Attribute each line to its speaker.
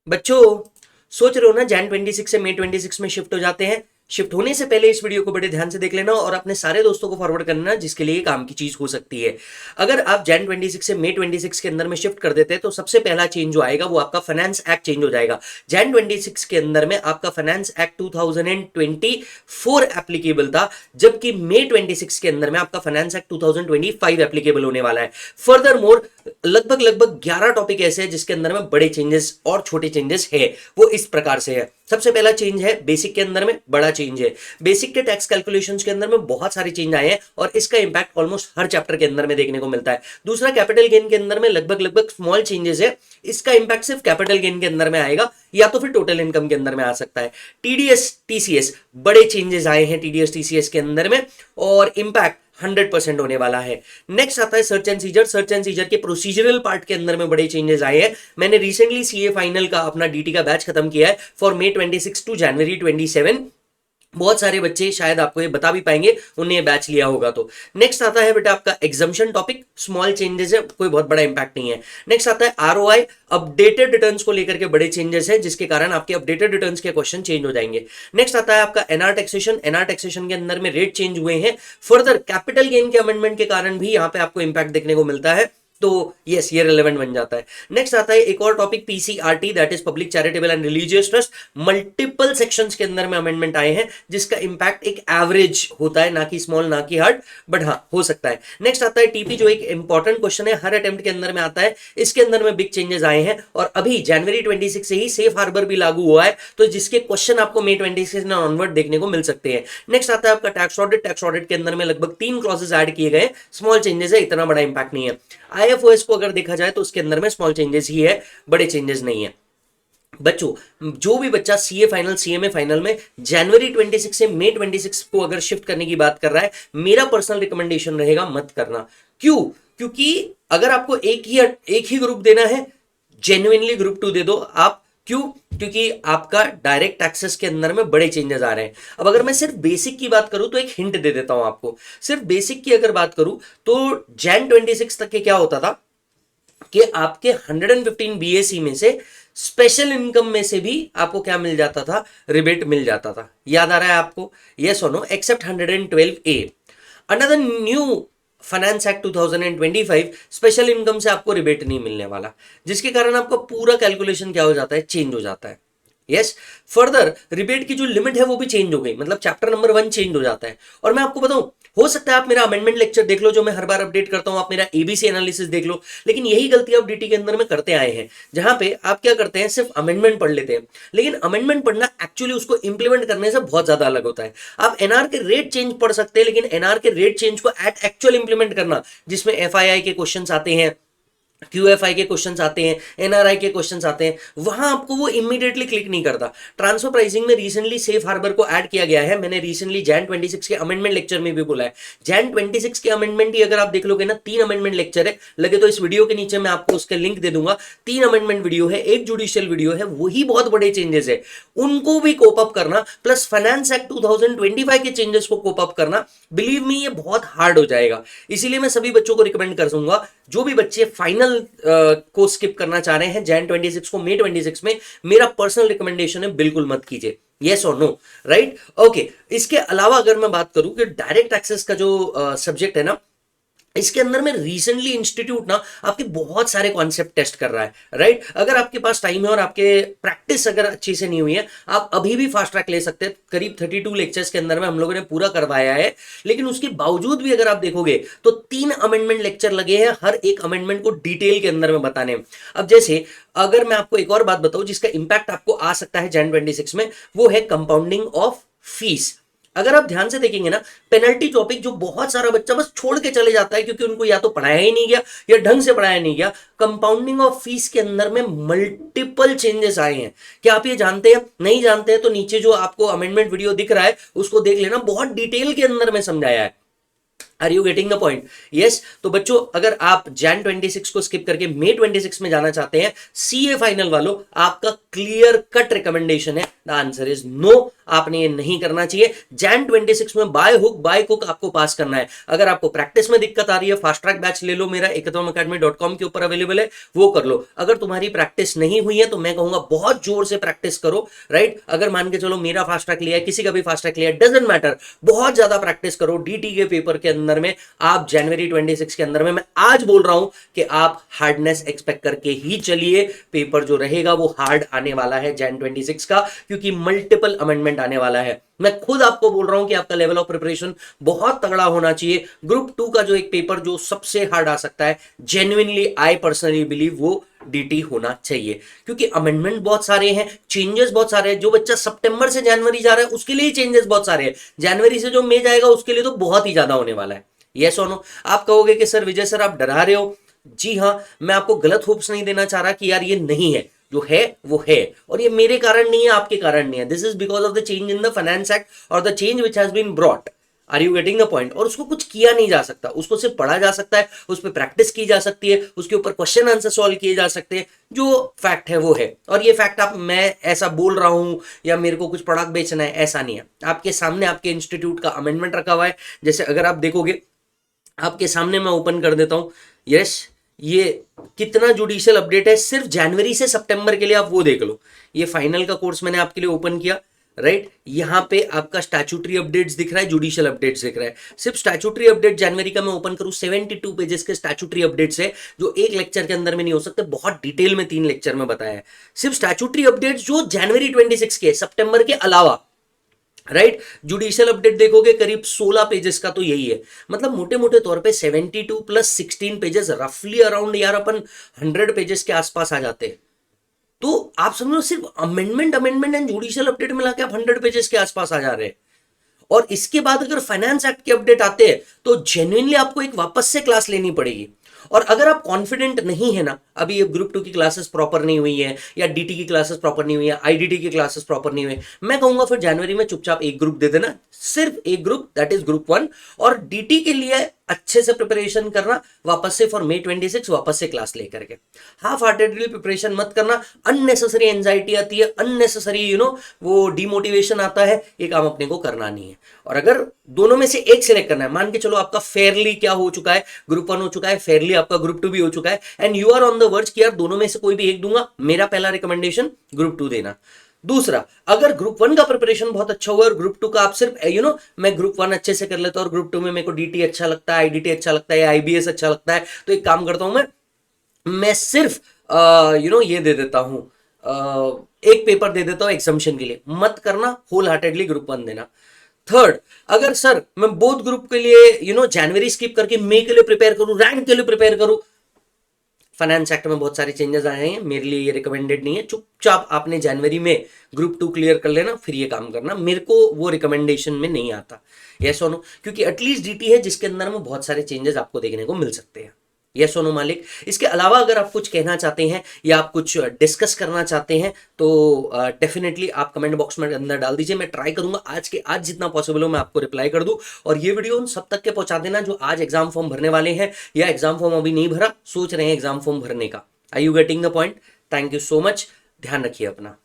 Speaker 1: बच्चों, सोच रहे हो ना जैन 26 से मई 26 में शिफ्ट हो जाते हैं। शिफ्ट होने से पहले इस वीडियो को बड़े ध्यान से देख लेना और अपने सारे दोस्तों को फॉरवर्ड करना जिसके लिए काम की चीज हो सकती है। अगर आप जैन 26 से मई 26 के अंदर में शिफ्ट कर देते हैं तो सबसे पहला चेंज जो आएगा वो आपका फाइनेंस एक्ट चेंज हो जाएगा। जैन 26 के अंदर में आपका फाइनेंस एक्ट 2024 एप्लीकेबल था, जबकि मई 26 के अंदर में आपका फाइनेंस एक्ट 2025 एप्लीकेबल होने वाला है। फर्दर मोर लगभग लगभग 11 टॉपिक ऐसे हैं जिसके अंदर में बड़े चेंजेस और छोटे चेंजेस है। वो इस प्रकार से है। सबसे पहला चेंज है बेसिक के अंदर में बड़ा चेंज है। बेसिक के टैक्स कैलकुलेशंस के अंदर में बहुत सारे चेंज आए हैं और इसका इंपैक्ट ऑलमोस्ट हर चैप्टर के अंदर में देखने को मिलता है। दूसरा कैपिटल गेन के अंदर में लगभग लगभग स्मॉल चेंजेस है। इसका इंपैक्ट सिर्फ कैपिटल गेन के अंदर में आएगा या तो फिर टोटल इनकम के अंदर में आ सकता है। टीडीएस टीसीएस बड़े चेंजेस आए हैं टीडीएस टीसीएस के अंदर में और इंपैक्ट 100% होने वाला है। नेक्स्ट आता है search and seizure. Search and seizure के प्रोसीजरल पार्ट के अंदर में बड़े चेंजेस आए हैं। मैंने रिसेंटली सीए फाइनल का अपना डीटी का बैच खत्म किया है फॉर मई 26 टू जनवरी 27। बहुत सारे बच्चे शायद आपको ये बता भी पाएंगे, उन्हें ये बैच लिया होगा तो। नेक्स्ट आता है बेटा आपका एग्जाम्पशन टॉपिक। स्मॉल चेंजेस है, कोई बहुत बड़ा इंपैक्ट नहीं है। नेक्स्ट आता है आरओआई। अपडेटेड रिटर्न्स को लेकर के बड़े चेंजेस हैं जिसके कारण आपके अपडेटेड रिटर्न्स के क्वेश्चन चेंज हो जाएंगे। नेक्स्ट आता है आपका एनआर टैक्सेशन। एनआर टैक्सेशन के अंदर में रेट चेंज हुए हैं। फर्दर कैपिटल गेन के अमेंडमेंट के कारण भी यहां पे आपको इंपैक्ट देखने को मिलता है, तो यस ये रिलेवेंट बन जाता है। नेक्स्ट आता है एक और topic PCRT, that is public charitable and religious trust. Multiple sections के अंदर में अमेंडमेंट आए हैं जिसका इंपैक्ट एक एवरेज होता है, ना कि स्मॉल ना कि हार्ड, बट हाँ हो सकता है। नेक्स्ट आता है टीपी, जो एक इंपॉर्टेंट क्वेश्चन है, हर अटेम्प्ट के अंदर में आता है। इसके अंदर में बिग चेंजेस आए हैं और अभी जनवरी 26 से ही सेफ हार्बर भी लागू हुआ है, तो जिसके क्वेश्चन आपको मई 26 ऑनवर्ड देखने को मिल सकते हैं। नेक्स्ट आता है आपका टैक्स ऑडिट। टैक्स ऑडिट के अंदर में लगभग 3 क्लॉजेस ऐड किए गए। स्मॉल चेंजेस है, इतना बड़ा इंपैक्ट नहीं है। आईएफओएस को अगर देखा जाए तो उसके अंदर में स्मॉल चेंजेस ही है, बड़े चेंजेस नहीं है। बच्चों, जो भी बच्चा सीए फाइनल सीएमए फाइनल में जनवरी 26 से मई 26 को अगर शिफ्ट करने की बात कर रहा है, मेरा पर्सनल रिकमेंडेशन रहेगा मत करना। क्यों? क्योंकि अगर आपको एक ही ग्रुप देना है, जेन्युइनली ग्रुप 2 दे दो आप। क्यों? क्योंकि आपका डायरेक्ट टैक्सेस के अंदर में बड़े चेंजेस आ रहे हैं। अब अगर मैं सिर्फ बेसिक की बात करूं तो एक हिंट दे देता हूं आपको। सिर्फ बेसिक की अगर बात करूं तो जैन 26 तक के क्या होता था कि आपके 115 बीएसई में से स्पेशल इनकम में से भी आपको क्या मिल जाता था? रिबेट मिल जाता था। याद आ रहा है आपको? यस और no? Except 112 A. Under the new finance act 2025 special income से आपको रिबेट नहीं मिलने वाला, जिसके कारण आपका पूरा कैलकुलेशन क्या हो जाता है? चेंज हो जाता है। यस, फर्दर रिबेट की जो लिमिट है वो भी चेंज हो गई, मतलब चैप्टर नंबर 1 चेंज हो जाता है। और मैं आपको बताऊं, हो सकता है आप मेरा अमेंडमेंट लेक्चर देख लो जो मैं हर बार अपडेट करता हूं, आप मेरा एबीसी एनालिसिस देख लो, लेकिन यही गलती आप डीटी के अंदर में करते आए हैं, जहां पे आप क्या करते हैं? सिर्फ अमेंडमेंट पढ़ लेते हैं। लेकिन अमेंडमेंट पढ़ना एक्चुअली उसको इंप्लीमेंट करने से बहुत ज्यादा अलग होता है। आप एनआर के रेट चेंज पढ़ सकते हैं, लेकिन एनआर के रेट चेंज को एट एक्चुअल इंप्लीमेंट करना, जिसमें एफआईआई के क्वेश्चंस आते हैं, क्यूएफआई के क्वेश्चंस आते हैं, एनआरआई के क्वेश्चंस आते हैं, वहां आपको वो इमीडिएटली क्लिक नहीं करता। ट्रांसफर प्राइसिंग में रिसेंटली सेफ हार्बर को ऐड किया गया है। मैंने रिसेंटली जैन 26 के अमेंडमेंट लेक्चर में भी बोला है। जैन 26 के अमेंडमेंट ही अगर आप देख लोगे ना, 3 अमेंडमेंट लेक्चर है, लगे तो इस वीडियो के नीचे मैं आपको उसके लिंक दे दूंगा। 3 अमेंडमेंट वीडियो है, एक जुडिशियल वीडियो है, वही बहुत बड़े चेंजेस है, उनको भी कोप अप करना, प्लस फाइनेंस एक्ट 2025 के चेंजेस को कोप अप करना, बिलीव मी ये बहुत हार्ड हो जाएगा। इसीलिए मैं सभी बच्चों को रिकमेंड कर दूंगा, जो भी बच्चे फाइनल को स्किप करना चाह रहे हैं जैन 26 को मई 26 में, मेरा पर्सनल रिकमेंडेशन है बिल्कुल मत कीजिए। यस और नो? राइट? ओके। इसके अलावा अगर मैं बात करूं कि डायरेक्ट एक्सेस का जो सब्जेक्ट है ना, इसके अंदर में रिसेंटली इंस्टीट्यूट ना आपके बहुत सारे कॉन्सेप्ट टेस्ट कर रहा है। राइट? अगर आपके पास टाइम है और आपके प्रैक्टिस अगर अच्छी से नहीं हुई है, आप अभी भी फास्ट ट्रैक ले सकते हैं। करीब 32 लेक्चर्स के अंदर में हम लोगों ने पूरा करवाया है, लेकिन उसके बावजूद भी अगर आप देखोगे तो 3 अमेंडमेंट लेक्चर लगे हैं हर एक अमेंडमेंट को डिटेल के अंदर में बताने। अब जैसे अगर मैं आपको एक और बात बताऊं जिसका इंपैक्ट आपको आ सकता है जैन 26 में, वो है कंपाउंडिंग ऑफ फीस। अगर आप ध्यान से देखेंगे ना, पेनल्टी टॉपिक जो बहुत सारा बच्चा बस छोड़ के चले जाता है क्योंकि उनको या तो पढ़ाया ही नहीं गया या ढंग से पढ़ाया नहीं गया। कंपाउंडिंग ऑफ फीस के अंदर में मल्टीपल चेंजेस आए हैं। क्या आप ये जानते हैं? नहीं जानते हैं तो नीचे जो आपको अमेंडमेंट वीडियो दिख रहा है उसको देख लेना, बहुत डिटेल के अंदर में समझाया है। Are you getting the point? Yes. तो बच्चों, अगर आप जैन 26 को स्किप करके मई 26 में जाना चाहते हैं सीए फाइनल वालों, आपका क्लियर कट रिकमेंडेशन है, द आंसर इज नो। आपने ये नहीं करना चाहिए। जैन 26 में बाय हुक बाय कुक आपको पास करना है। अगर आपको प्रैक्टिस में दिक्कत आ रही है, फास्ट ट्रैक बैच ले लो, मेरा ekathamacademy.com के ऊपर अवेलेबल है, वो कर लो। अगर तुम्हारी प्रैक्टिस नहीं हुई है तो मैं कहूंगा बहुत जोर से प्रैक्टिस करो, राइट? अगर मान के चलो मेरा फास्ट ट्रैक लिया है, किसी का भी फास्ट ट्रैक लिया है, डजंट मैटर, बहुत ज्यादा प्रैक्टिस करो। डीटी के पेपर के अंदर में आप जनवरी 26 के अंदर में, मैं आज बोल रहा हूं कि आप हार्डनेस एक्सपेक्ट करके ही चलिए। पेपर जो रहेगा वो हार्ड आने वाला है जैन 26 का, क्योंकि मल्टीपल अमेंडमेंट आने वाला है। मैं खुद आपको बोल रहा हूं कि आपका लेवल ऑफ प्रिपरेशन बहुत तगड़ा होना चाहिए। ग्रुप 2 का जो एक पेपर जो सबसे हार्ड आ सकता है, जेन्युइनली आई पर्सनली बिलीव वो डीटी होना चाहिए, क्योंकि अमेंडमेंट बहुत सारे हैं, चेंजेस बहुत सारे हैं। जो बच्चा सितंबर से जनवरी जा रहा है उसके लिए चेंजेस बहुत सारे हैं, जनवरी से जो मई जाएगा उसके लिए तो बहुत ही ज्यादा होने वाला है। यस और नो? आप कहोगे कि सर विजय सर आप डरा रहे हो। जी हां, मैं आपको गलत होप्स नहीं देना चाह रहा कि यार ये नहीं है, जो है वो है, और ये मेरे कारण नहीं है, आपके कारण नहीं है। This is because of the change in the finance act और the change which has been brought. Are you getting the point? और उसको कुछ किया नहीं जा सकता, उसको सिर्फ पढ़ा जा सकता है, उस पर प्रैक्टिस की जा सकती है, उसके ऊपर क्वेश्चन आंसर सॉल्व किए जा सकते हैं। जो फैक्ट है वो है, और ये फैक्ट आप, मैं ऐसा बोल रहा हूं या मेरे को कुछ प्रोडक्ट बेचना है, ऐसा नहीं है। आपके सामने आपके इंस्टीट्यूट का अमेंडमेंट रखा हुआ है। जैसे अगर आप देखोगे, आपके सामने मैं ओपन कर देता हूं। यस, ये कितना जुडिशियल अपडेट है सिर्फ जनवरी से सितंबर के लिए, आप वो देख लो। ये फाइनल का कोर्स मैंने आपके लिए ओपन किया, राइट? यहां पे आपका स्टैट्यूटरी अपडेट्स दिख रहा है, जुडिशियल अपडेट्स दिख रहा है। सिर्फ स्टैट्यूटरी अपडेट जनवरी का मैं ओपन करूं, 72 पेजेस के स्टैट्यूटरी अपडेट्स है, जो एक लेक्चर के अंदर में नहीं हो सकते, बहुत डिटेल में 3 लेक्चर में बताया है। सिर्फ स्टैट्यूटरी अपडेट्स जो जनवरी 26 के, सितंबर के अलावा, राइट? जुडिशियल अपडेट देखोगे करीब 16 पेजेस का, तो यही है। मतलब मोटे मोटे तौर पे 72 प्लस 16 पेजेस, रफली अराउंड यार अपन 100 पेजेस के आसपास आ जाते हैं। तो आप समझो सिर्फ अमेंडमेंट एंड जुडिशियल अपडेट मिला के आप 100 पेजेस के आसपास आ जा रहे हैं। और इसके बाद अगर फाइनेंस एक्ट के अपडेट आते हैं तो जेन्युइनली आपको एक वापस से क्लास लेनी पड़ेगी। और अगर आप कॉन्फिडेंट नहीं है ना, अभी ये ग्रुप 2 की क्लासेस प्रॉपर नहीं हुई है, या डीटी की क्लासेस प्रॉपर नहीं हुई है, आईडीटी की क्लासेस प्रॉपर नहीं हुई, मैं कहूंगा फिर जनवरी में चुपचाप एक ग्रुप दे देना, सिर्फ एक ग्रुप, दैट इज ग्रुप 1। और डीटी के लिए अच्छे से प्रिपरेशन करना, वापस से फॉर मई 26 वापस से क्लास लेकर के। हाफ हार्टेडली प्रिपरेशन मत करना, अननेसेसरी एंजाइटी आती है, अननेसेसरी वो डिमोटिवेशन आता है, ये काम अपने को करना नहीं है। और अगर दोनों में से एक सिलेक्ट करना है, मान के चलो आपका फेयरली क्या हो चुका है, ग्रुप 1 हो चुका है, फेयरली आपका ग्रुप 2 भी हो चुका है, and you are on the verge कि यार दोनों में से कोई भी एक दूंगा, मेरा पहला रिकमेंडेशन ग्रुप 2 देना। दूसरा, अगर ग्रुप 1 का प्रिपरेशन बहुत अच्छा हुआ और ग्रुप 2 का आप सिर्फ मैं ग्रुप 1 अच्छे से कर लेता हूं और ग्रुप 2 में मेरे को डीटी अच्छा लगता है, आईडीटी अच्छा लगता है, आईबीएस अच्छा लगता है, तो एक काम करता हूं मैं सिर्फ ये दे देता हूं, एक पेपर दे देता हूं एग्जामिशन के लिए। मत करना, होल हार्टेडली ग्रुप 1 देना। थर्ड, अगर सर मैं बोथ ग्रुप के लिए जनवरी स्किप करके मई के लिए प्रिपेयर करूं, रैंक के लिए प्रिपेयर करूं, फाइनेंस एक्ट में बहुत सारे चेंजेस आए हैं, मेरे लिए ये रिकमेंडेड नहीं है। चुपचाप आपने जनवरी में ग्रुप 2 क्लियर कर लेना, फिर ये काम करना। मेरे को वो रिकमेंडेशन में नहीं आता, यस और नो, क्योंकि एटलीस्ट डीटी है जिसके अंदर में बहुत सारे चेंजेस आपको देखने को मिल सकते हैं। यस और नो मालिक? इसके अलावा अगर आप कुछ कहना चाहते हैं या आप कुछ डिस्कस करना चाहते हैं तो डेफिनेटली आप कमेंट बॉक्स में अंदर डाल दीजिए। मैं ट्राई करूंगा आज के आज जितना पॉसिबल हो मैं आपको रिप्लाई कर दूं। और ये वीडियो उन सब तक के पहुंचा देना जो आज एग्जाम फॉर्म भरने वाले हैं या एग्जाम फॉर्म अभी नहीं भरा, सोच रहे हैं एग्जाम फॉर्म भरने का। Are you getting the point? Thank you so much, ध्यान रखिए अपना।